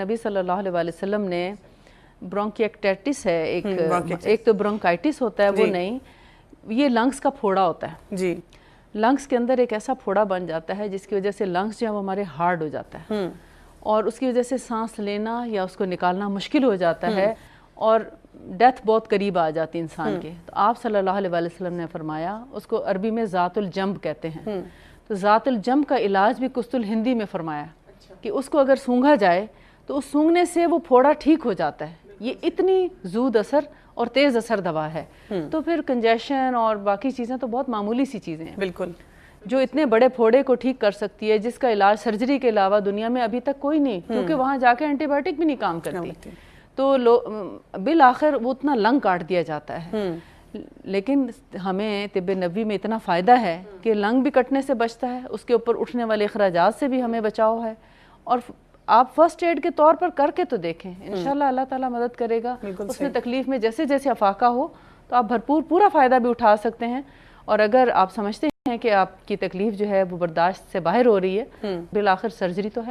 نبی صلی اللہ علیہ وسلم نے برونکیکٹائٹس ہے ایک تو برونکائٹس ہوتا ہے وہ نہیں، یہ لنگز کا پھوڑا ہوتا ہے جی، لنگز کے اندر ایک ایسا پھوڑا بن جاتا ہے جس کی وجہ سے لنگز جو ہے وہ ہمارے ہارڈ ہو جاتا ہے اور اس کی وجہ سے سانس لینا یا اس کو نکالنا مشکل ہو جاتا ہے اور ڈیتھ بہت قریب آ جاتی ہے انسان کے. تو آپ صلی اللہ علیہ وسلم نے فرمایا، اس کو عربی میں ذات الجنب کہتے ہیں، تو ذات الجنب کا علاج بھی قسط الہندی میں فرمایا کہ اس کو اگر سونگھا جائے تو اس سونگنے سے وہ پھوڑا ٹھیک ہو جاتا ہے. یہ اتنی زود اثر اور تیز اثر دوا ہے. تو پھر کنجیشن اور باقی چیزیں تو بہت معمولی سی چیزیں ہیں بالکل، جو اتنے بڑے پھوڑے کو ٹھیک کر سکتی ہے، جس کا علاج سرجری کے علاوہ دنیا میں ابھی تک کوئی نہیں، کیونکہ وہاں جا کے اینٹی بائیوٹک بھی نہیں کام کرتی. تو بالآخر وہ اتنا لنگ کاٹ دیا جاتا ہے. لیکن ہمیں طب نبوی میں اتنا فائدہ ہے کہ لنگ بھی کٹنے سے بچتا ہے، اس کے اوپر اٹھنے والے اخراجات سے بھی ہمیں بچاؤ ہے. اور آپ فرسٹ ایڈ کے طور پر کر کے تو دیکھیں، انشاءاللہ اللہ تعالیٰ مدد کرے گا. اس میں تکلیف میں جیسے جیسے افاقہ ہو تو آپ بھرپور پورا فائدہ بھی اٹھا سکتے ہیں. اور اگر آپ سمجھتے ہیں کہ آپ کی تکلیف جو ہے وہ برداشت سے باہر ہو رہی ہے، بالآخر سرجری تو ہے.